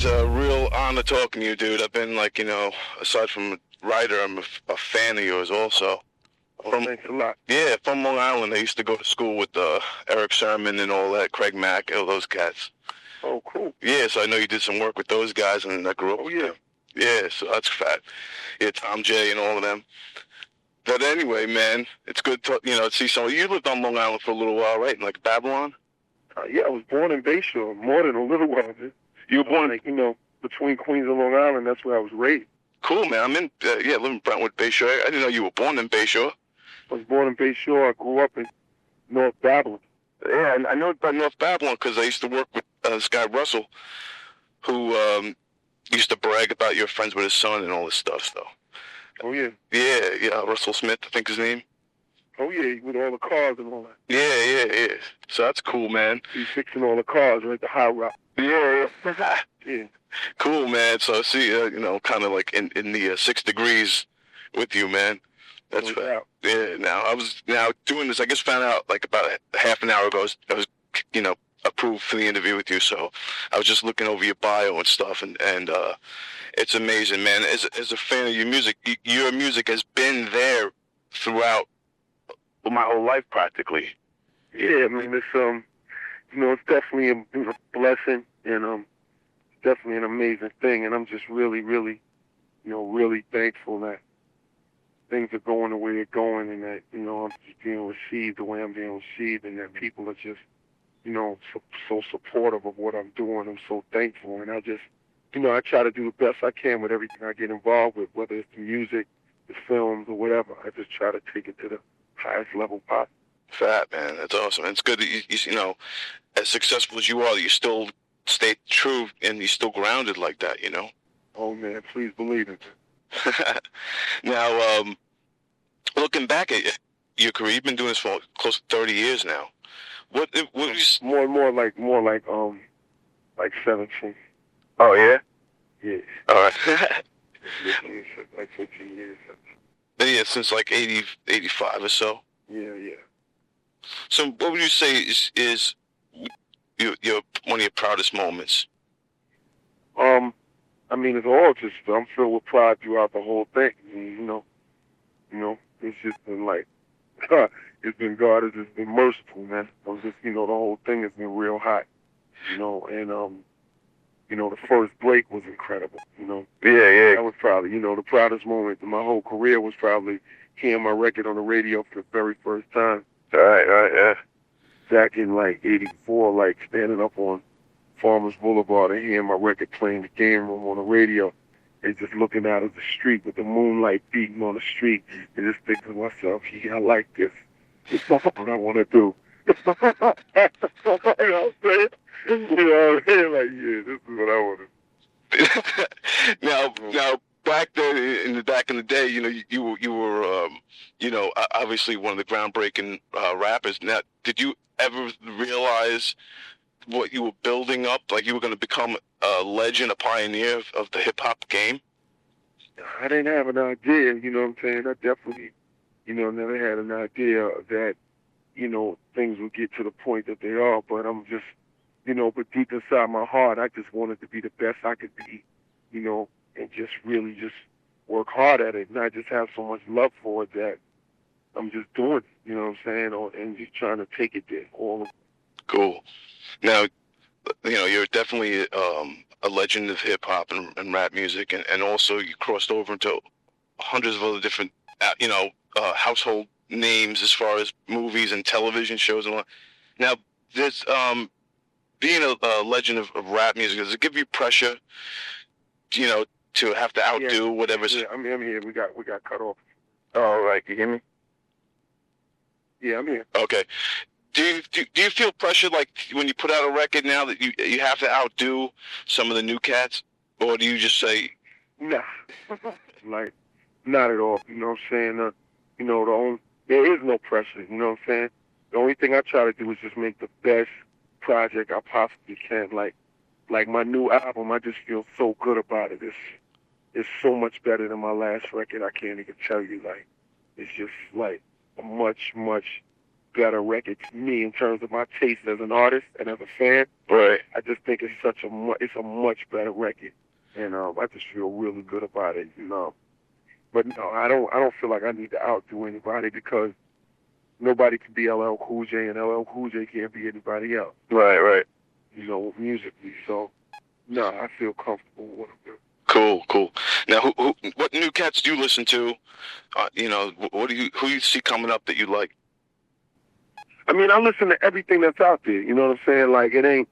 It's a real honor talking to you, dude. I've been like, aside from a writer, I'm a fan of yours also. Oh, thanks a lot. Yeah, from Long Island. I used to go to school with Eric Sermon and all that, Craig Mack, all those cats. Oh, cool. Yeah, so I know you did some work with those guys, and I grew up with them. Yeah, so that's fat. Yeah, Tom J and all of them. But anyway, man, it's good to see someone. You lived on Long Island for a little while, right? In like Babylon? Yeah, I was born in Bayshore, more than a little while. You were born, like, between Queens and Long Island. That's where I was raised. Cool, man. I'm in, live in Brentwood, Bayshore. I didn't know you were born in Bayshore. I was born in Bayshore. I grew up in North Babylon. Yeah, I know about North Babylon because I used to work with this guy Russell, who used to brag about your friends with his son and all this stuff. So. Oh yeah. Yeah, Russell Smith, I think his name. Oh yeah, with all the cars and all that. Yeah. So that's cool, man. He's fixing all the cars, right? The high rock. Yeah. Yeah. Cool, man. So I see, kind of like in the 6 degrees with you, man. That's right. Yeah. Now I was doing this. I just found out like about a half an hour ago. I was approved for the interview with you. So I was just looking over your bio and stuff, and it's amazing, man. As a fan of your music has been there throughout my whole life practically. Yeah, I mean it's definitely a blessing, and definitely an amazing thing, and I'm just really, really, really thankful that things are going the way they're going, and that I'm just being received the way I'm being received, and that people are just so supportive of what I'm doing. I'm so thankful, and I just I try to do the best I can with everything I get involved with, whether it's the music, the films, or whatever. I just try to take it to the highest level possible. Fat, man. That's awesome. It's good that you as successful as you are, you still stay true and you're still grounded like that, Oh, man, please believe it. Now, looking back at your career, you've been doing this for close to 30 years now. What was more like 17. Oh yeah? Yeah. All right. Like 15 years. Yeah, since like 80, 85 or so. Yeah. So what would you say is your one of your proudest moments? I mean, it's all just, I'm filled with pride throughout the whole thing. I mean, it's just been like, it's been God has just been merciful, man. I'm just, the whole thing has been real hot, and the first break was incredible, Yeah. That was probably, the proudest moment in my whole career was probably hearing my record on the radio for the very first time. Right, yeah. Back in like '84, like standing up on Farmers Boulevard and hearing my record playing the game room on the radio and just looking out at the street with the moonlight beating on the street and just thinking to myself, yeah, I like this. This is what I want to do. You know what I'm saying? Like, yeah, this is what I want to do. Now, back in the day, you were obviously one of the groundbreaking rappers. Now, did you ever realize what you were building up, like you were going to become a legend, a pioneer of the hip-hop game? I didn't have an idea, you know what I'm saying? I definitely, never had an idea that, things would get to the point that they are, but I'm just, but deep inside my heart, I just wanted to be the best I could be, and just really just work hard at it, and I just have so much love for it that I'm just doing it, you know what I'm saying, and just trying to take it there, all of it. Cool. Now, you're definitely a legend of hip-hop and rap music, and also you crossed over into hundreds of other different, household names as far as movies and television shows and all. Now, there's being a legend of rap music, does it give you pressure, to have to outdo whatever's... Yeah, I'm here. We got cut off. Oh, right. Can you hear me? Yeah, I'm here. Okay. Do you feel pressure like when you put out a record now that you have to outdo some of the new cats, or do you just say, nah, like not at all? You know what I'm saying? There is no pressure. You know what I'm saying? The only thing I try to do is just make the best project I possibly can. Like my new album, I just feel so good about it. It's so much better than my last record. I can't even tell you. Like, it's just like a much better record to me in terms of my taste as an artist and as a fan. Right. I just think it's a much better record, and I just feel really good about it. But no, I don't feel like I need to outdo anybody because nobody can be LL Cool J, and LL Cool J can't be anybody else. Right. Musically. So no, I feel comfortable with what I'm doing. Cool. Now, what new cats do you listen to? Who you see coming up that you like? I mean, I listen to everything that's out there. You know what I'm saying? Like, it ain't,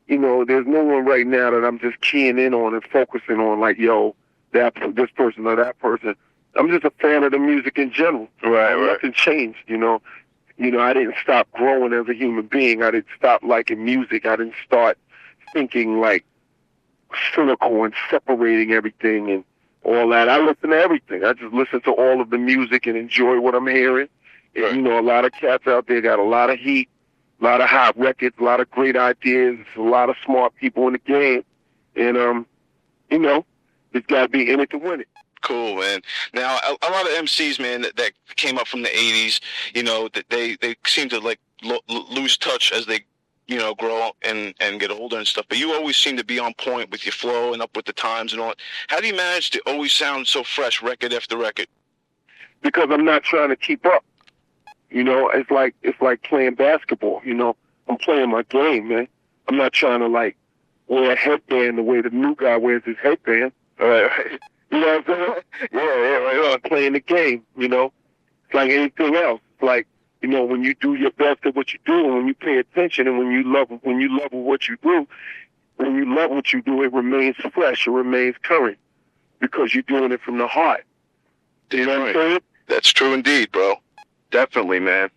there's no one right now that I'm just keying in on and focusing on, like, yo, this person or that person. I'm just a fan of the music in general. Right. Nothing changed, I didn't stop growing as a human being. I didn't stop liking music. I didn't start thinking, like, cynical and separating everything and all that. I listen to everything. I just listen to all of the music and enjoy what I'm hearing. Right. And, a lot of cats out there got a lot of heat, a lot of hot records, a lot of great ideas, a lot of smart people in the game. And, it's got to be in it to win it. Cool, man. Now, a lot of MCs, man, that came up from the 80s, that they seem to, like, lose touch as they, grow and get older and stuff. But you always seem to be on point with your flow and up with the times and all. How do you manage to always sound so fresh record after record? Because I'm not trying to keep up. It's like playing basketball. I'm playing my game, man. I'm not trying to, like, wear a headband the way the new guy wears his headband. All right. You know what I'm saying? Yeah, right on. Playing the game, It's like anything else. It's like, when you do your best at what you do, and when you pay attention, and when you love what you do, it remains fresh, it remains current, because you're doing it from the heart. You know what I'm saying? That's true indeed, bro. Definitely, man.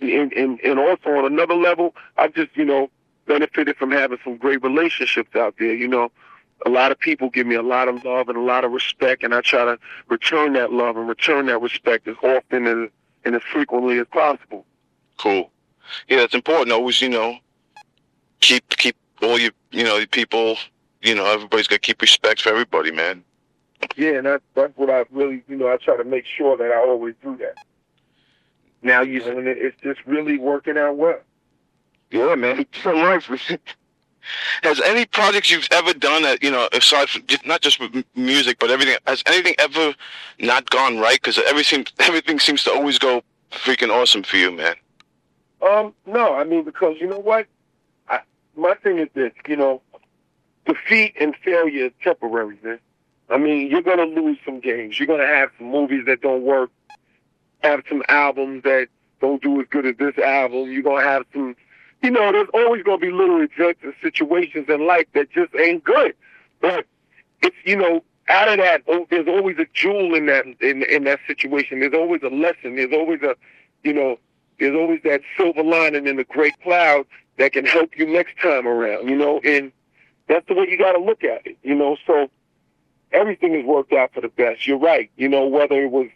And also on another level, I've just, benefited from having some great relationships out there. A lot of people give me a lot of love and a lot of respect, and I try to return that love and return that respect as often and as frequently as possible. Cool. Yeah, that's important. Always, keep all your, your people, everybody's got to keep respect for everybody, man. Yeah, and that's what I really, I try to make sure that I always do that. Now, and it's just really working out well. Yeah, man. Has any projects you've ever done that, aside from not just with music, but everything, has anything ever not gone right? Because everything seems to always go freaking awesome for you, man. No, I mean, because you know what? My thing is this, defeat and failure is temporary, man. I mean, you're going to lose some games. You're going to have some movies that don't work, have some albums that don't do as good as this album. You're going to have some, there's always going to be little events and situations in life that just ain't good. But it's, out of that, there's always a jewel in that situation. There's always a lesson. There's always there's always that silver lining in the great cloud that can help you next time around, and that's the way you got to look at it, so everything has worked out for the best. You're right. Whether it was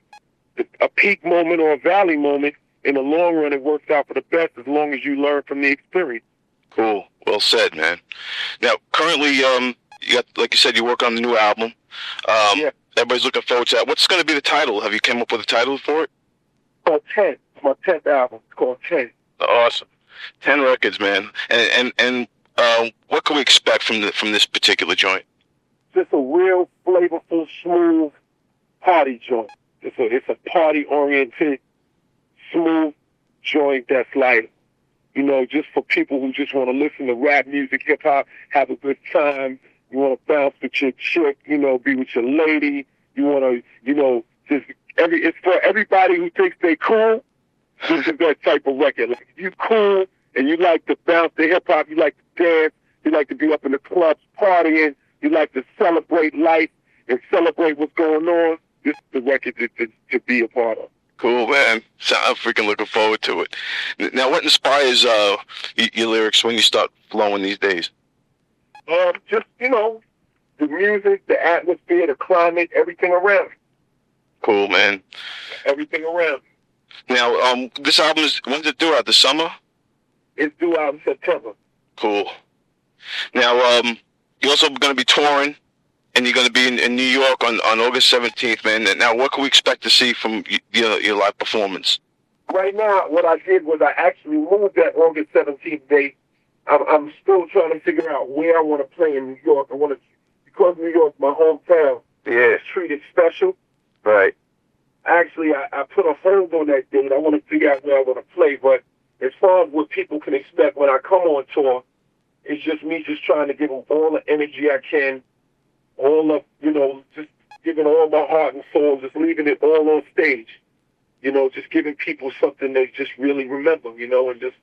a peak moment or a valley moment, in the long run, it works out for the best as long as you learn from the experience. Cool. Well said, man. Now, currently, you got, like you said, you work on the new album. Yeah. Everybody's looking forward to that. What's going to be the title? Have you came up with a title for it? It's called 10. It's my 10th album. It's called 10. Awesome. 10 records, man. And what can we expect from this particular joint? Just a real flavorful, smooth party joint. It's a party-oriented, smooth joint that's like, just for people who just want to listen to rap music, hip-hop, have a good time. You want to bounce with your chick, be with your lady. You want to, it's for everybody who thinks they cool. This is that type of record. Like, if you cool and you like to bounce to hip-hop, you like to dance, you like to be up in the clubs partying, you like to celebrate life and celebrate what's going on, this is the record to be a part of. Cool, man. So I'm freaking looking forward to it. Now, what inspires your lyrics when you start flowing these days? Just, the music, the atmosphere, the climate, everything around. Cool, man. Everything around. Now, this album when's it due out? The summer? It's due out in September. Cool. Now, you're also going to be touring, and you're going to be in New York on August 17th, man. Now, what can we expect to see from your live performance? right now, what I did was I actually moved that August 17th date. I'm still trying to figure out where I want to play in New York. I want to, because New York's my hometown. Yeah. Treat it special. Right. Actually, I put a hold on that date. I want to figure out where I want to play. But as far as what people can expect when I come on tour, it's just me just trying to give them all the energy I can, all of, just giving all my heart and soul, just leaving it all on stage. Just giving people something they just really remember, and just,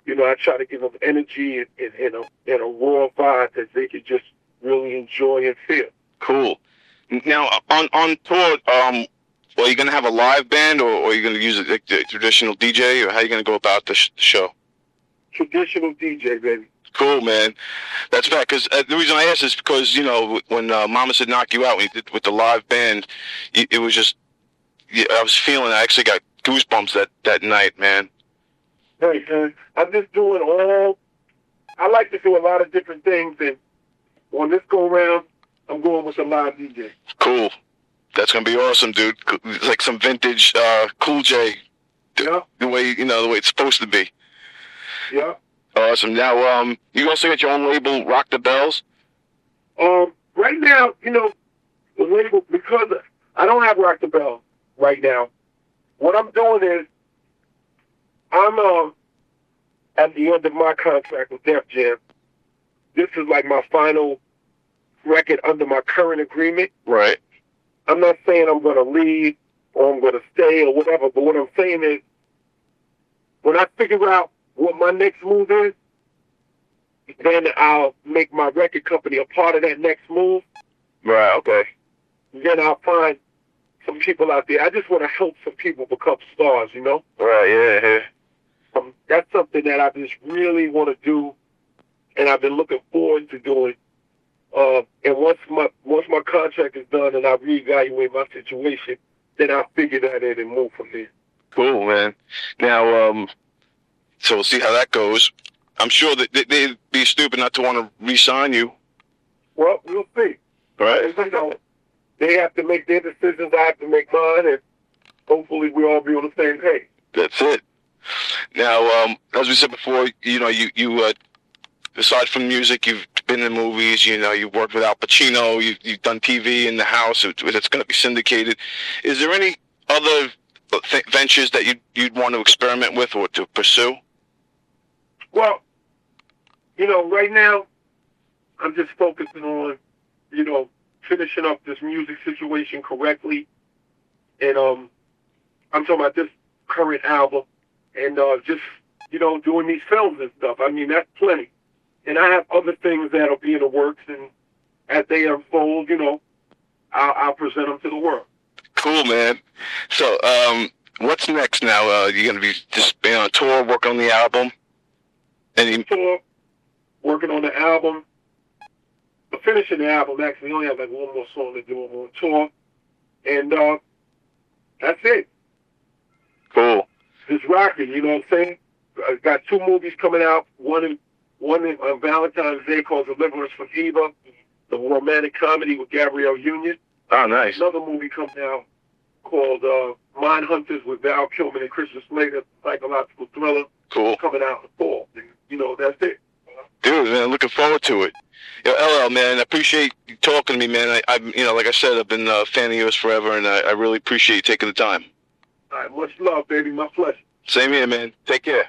I try to give them energy and a raw vibe that they could just really enjoy and feel. Cool. Now, on tour, are you going to have a live band, or are you going to use a traditional DJ, or how are you going to go about the show? Traditional DJ, baby. Cool, man. That's fact. Because the reason I asked is because when Mama said "Knock You Out" when you did with the live band, it was just I was feeling. I actually got goosebumps that night, man. Hey, I'm just doing I like to do a lot of different things, and on this go round, I'm going with a live DJ. Cool. That's gonna be awesome, dude. It's like some vintage Cool J. Yeah. The way it's supposed to be. Yeah. Awesome. Now, you also got your own label, Rock the Bells? Right now, the label, because I don't have Rock the Bells right now, what I'm doing is I'm at the end of my contract with Def Jam. This is like my final record under my current agreement. Right. I'm not saying I'm going to leave or I'm going to stay or whatever, but what I'm saying is when I figure out what my next move is, then I'll make my record company a part of that next move. Right, okay. Then I'll find some people out there. I just want to help some people become stars, Right, yeah. That's something that I just really want to do, and I've been looking forward to doing. And once my contract is done and I reevaluate my situation, then I'll figure that in and move from there. Cool, man. Now, so we'll see how that goes. I'm sure that they'd be stupid not to want to re-sign you. Well, we'll see. Right. They have to make their decisions. I have to make mine, and hopefully we'll all be on the same page. That's it. Now, as we said before, you aside from music, you've been in movies. You've worked with Al Pacino. You've done TV in the house. It's going to be syndicated. Is there any other ventures that you'd want to experiment with or to pursue? Well, right now, I'm just focusing on, finishing up this music situation correctly. And I'm talking about this current album and just, doing these films and stuff. I mean, that's plenty. And I have other things that'll be in the works, and as they unfold, I'll present them to the world. Cool, man. So, what's next now? You're going to be just being on tour, working on the album? Tour, working on the album. Finishing the album, actually. We only have like one more song to do on tour. And that's it. Cool. Just rocking, you know what I'm saying? I got 2 movies coming out. One on Valentine's Day called Deliverance from Eva, the romantic comedy with Gabrielle Union. Oh, nice. Another movie comes out called Mindhunters with Val Kilmer and Christian Slater, psychological thriller. Cool. Coming out in the fall. That's it. Dude, man, looking forward to it. LL, man, I appreciate you talking to me, man. I like I said, I've been a fan of yours forever, and I really appreciate you taking the time. All right, much love, baby. My pleasure. Same here, man. Take care.